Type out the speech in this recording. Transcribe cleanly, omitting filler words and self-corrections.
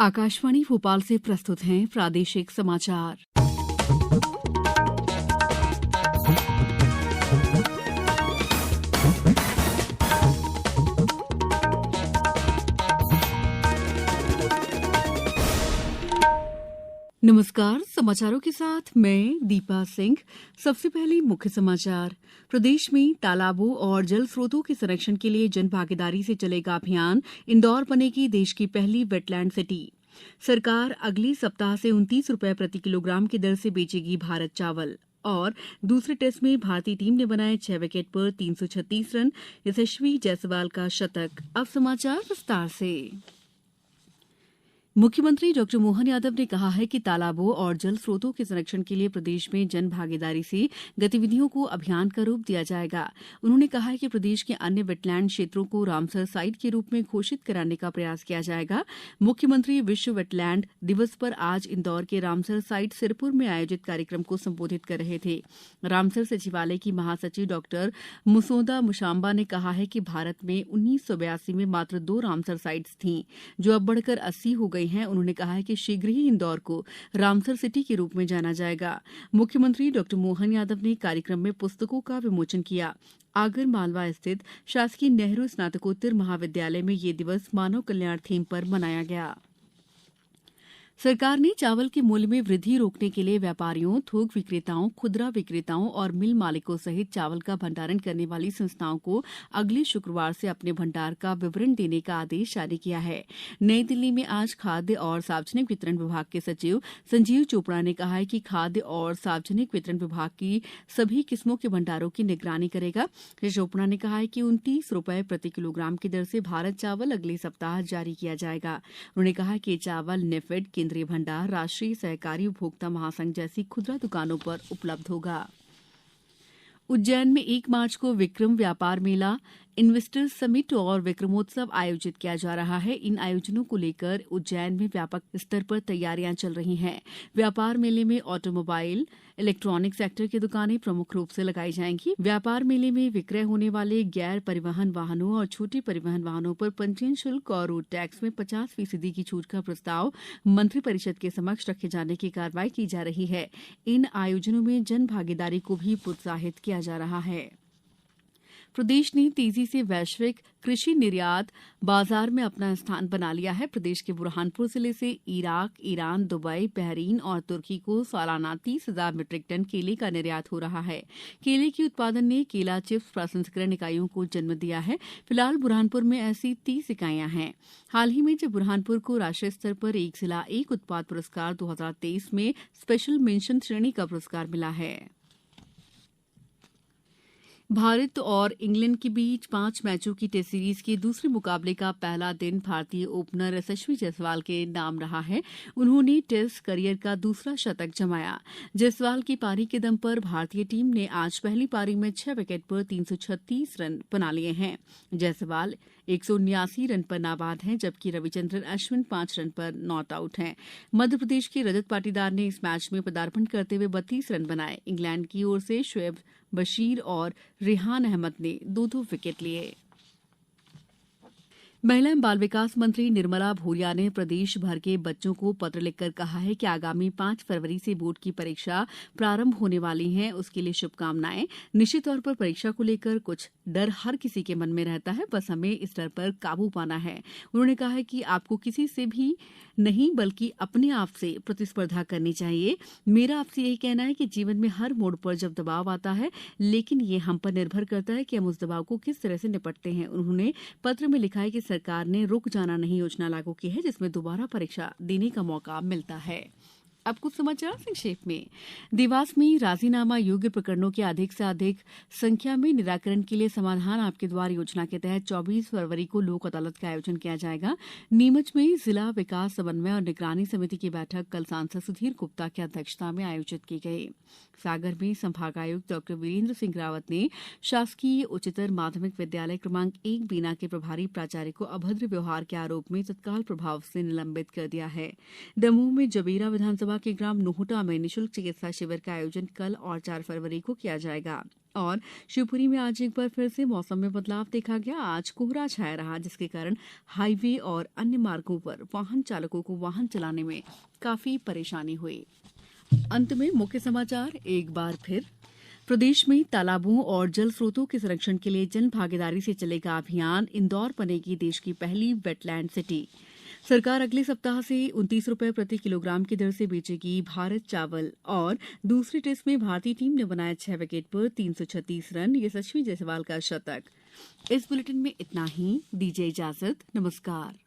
आकाशवाणी भोपाल से प्रस्तुत हैं प्रादेशिक समाचार। नमस्कार, समाचारों के साथ मैं दीपा सिंह। सबसे पहले मुख्य समाचार। प्रदेश में तालाबों और जल स्रोतों के संरक्षण के लिए जन भागीदारी से चलेगा अभियान। इंदौर बनेगी देश की पहली वेटलैंड सिटी। सरकार अगले सप्ताह से 29 रुपए प्रति किलोग्राम की दर से बेचेगी भारत चावल। और दूसरे टेस्ट में भारतीय टीम ने बनाए 6 विकेट पर 336 रन। यशस्वी जायसवाल का शतक। अब समाचार विस्तार से। मुख्यमंत्री डॉ मोहन यादव ने कहा है कि तालाबों और जल स्रोतों के संरक्षण के लिए प्रदेश में जन भागीदारी से गतिविधियों को अभियान का रूप दिया जाएगा। उन्होंने कहा है कि प्रदेश के अन्य वेटलैंड क्षेत्रों को रामसर साइट के रूप में घोषित कराने का प्रयास किया जाएगा। मुख्यमंत्री विश्व वेटलैंड दिवस पर आज इंदौर के रामसर साइट सिरपुर में आयोजित कार्यक्रम को संबोधित कर रहे थे। रामसर सचिवालय की महासचिव डॉ मुसोदा मुशाम्बा ने कहा है कि भारत में 1982 में मात्र 2 रामसर साइट्स थीं, जो अब बढ़कर 80 हो गई हैं। उन्होंने कहा है कि शीघ्र ही इंदौर को रामसर सिटी के रूप में जाना जाएगा। मुख्यमंत्री डॉ मोहन यादव ने कार्यक्रम में पुस्तकों का विमोचन किया। आगर मालवा स्थित शासकीय नेहरू स्नातकोत्तर महाविद्यालय में ये दिवस मानव कल्याण थीम पर मनाया गया। सरकार ने चावल के मूल्य में वृद्धि रोकने के लिए व्यापारियों, थोक विक्रेताओं, खुदरा विक्रेताओं और मिल मालिकों सहित चावल का भंडारण करने वाली संस्थाओं को अगले शुक्रवार से अपने भंडार का विवरण देने का आदेश जारी किया है। नई दिल्ली में आज खाद्य और सार्वजनिक वितरण विभाग के सचिव संजीव चोपड़ा ने कहा है कि खाद्य और सार्वजनिक वितरण विभाग की सभी किस्मों के भंडारों की निगरानी करेगा। श्री चोपड़ा ने कहा है कि 29 रुपए प्रति किलोग्राम की दर से भारत चावल अगले सप्ताह जारी किया जाएगा। उन्होंने कहा कि चावल नेफेड, केंद्रीय भंडार, राष्ट्रीय सहकारी उपभोक्ता महासंघ जैसी खुदरा दुकानों पर उपलब्ध होगा। उज्जैन में 1 मार्च को विक्रम व्यापार मेला, इन्वेस्टर्स समिट और विक्रमोत्सव आयोजित किया जा रहा है। इन आयोजनों को लेकर उज्जैन में व्यापक स्तर पर तैयारियां चल रही हैं। व्यापार मेले में ऑटोमोबाइल, इलेक्ट्रॉनिक सेक्टर की दुकानें प्रमुख रूप से लगाई जाएंगी। व्यापार मेले में विक्रय होने वाले गैर परिवहन वाहनों और छोटे परिवहन वाहनों पर पंजीयन शुल्क और रोड टैक्स में 50% की छूट का प्रस्ताव मंत्रिपरिषद के समक्ष रखे जाने की कार्रवाई की जा रही है। इन आयोजनों में जन भागीदारी को भी प्रोत्साहित किया जा रहा है। प्रदेश ने तेजी से वैश्विक कृषि निर्यात बाजार में अपना स्थान बना लिया है। प्रदेश के बुरहानपुर जिले से इराक, ईरान, दुबई, बहरीन और तुर्की को सालाना 30,000 मीट्रिक टन केले का निर्यात हो रहा है। केले के उत्पादन ने केला चिप्स प्रसंस्करण इकाइयों को जन्म दिया है। फिलहाल बुरहानपुर में ऐसी 30 इकाइयां हैं। हाल ही में जब बुरहानपुर को राष्ट्रीय स्तर पर एक जिला एक उत्पाद पुरस्कार 2023 में स्पेशल मेंशन श्रेणी का पुरस्कार मिला है। भारत और इंग्लैंड के बीच 5 मैचों की टेस्ट सीरीज के दूसरे मुकाबले का पहला दिन भारतीय ओपनर यशस्वी जायसवाल के नाम रहा है। उन्होंने टेस्ट करियर का दूसरा शतक जमाया। जायसवाल की पारी के दम पर भारतीय टीम ने आज पहली पारी में 6 विकेट पर 336 रन बना लिए हैं। जायसवाल 179 रन पर नाबाद हैं, जबकि रविचंद्रन अश्विन 5 रन पर नॉट आउट हैं। मध्यप्रदेश के रजत पाटीदार ने इस मैच में पदार्पण करते हुए 32 रन बनाए। इंग्लैंड की ओर से शोएब बशीर और रेहान अहमद ने 2-2 विकेट लिए। महिला एवं बाल विकास मंत्री निर्मला भूरिया ने प्रदेश भर के बच्चों को पत्र लिखकर कहा है कि आगामी 5 फरवरी से बोर्ड की परीक्षा प्रारंभ होने वाली है। उसके लिए शुभकामनाएं। निश्चित तौर पर परीक्षा को लेकर कुछ डर हर किसी के मन में रहता है, बस हमें इस डर पर काबू पाना है। उन्होंने कहा है कि आपको किसी से भी नहीं बल्कि अपने आप से प्रतिस्पर्धा करनी चाहिए। मेरा आपसे यही कहना है कि जीवन में हर मोड़ पर जब दबाव आता है, लेकिन ये हम पर निर्भर करता है कि हम उस दबाव को किस तरह से निपटते हैं। उन्होंने पत्र में लिखा है कि सरकार ने रुक जाना नहीं योजना लागू की है, जिसमें दोबारा परीक्षा देने का मौका मिलता है। अब कुछ समाचार संक्षेप में। देवास में राजीनामा योग्य प्रकरणों के अधिक से अधिक संख्या में निराकरण के लिए समाधान आपके द्वार योजना के तहत 24 फरवरी को लोक अदालत का आयोजन किया जाएगा। नीमच में जिला विकास समन्वय और निगरानी समिति की बैठक कल सांसद सुधीर गुप्ता की अध्यक्षता में आयोजित की गई। सागर में संभागायुक्त डॉ वीरेंद्र सिंह रावत ने शासकीय उच्चतर माध्यमिक विद्यालय क्रमांक 1 बीना के प्रभारी प्राचार्य को अभद्र व्यवहार के आरोप में तत्काल प्रभाव से निलंबित कर दिया है। दमोह में जबीरा विधानसभा के ग्राम नोहटा में निःशुल्क चिकित्सा शिविर का आयोजन कल और 4 फरवरी को किया जाएगा। और शिवपुरी में आज एक बार फिर से मौसम में बदलाव देखा गया। आज कोहरा छाया रहा, जिसके कारण हाईवे और अन्य मार्गों पर वाहन चालकों को वाहन चलाने में काफी परेशानी हुई। अंत में मुख्य समाचार एक बार फिर। प्रदेश में तालाबों और जल स्रोतों के संरक्षण के लिए जन भागीदारी से चलेगा अभियान। इंदौर बनेगी देश की पहली वेटलैंड सिटी। सरकार अगले सप्ताह से 29 रुपए प्रति किलोग्राम की दर से बेचेगी भारत चावल। और दूसरे टेस्ट में भारतीय टीम ने बनाया 6 विकेट पर 336 रन। ये यशस्वी जायसवाल का शतक। इस बुलेटिन में इतना ही। दीजिए इजाजत। नमस्कार।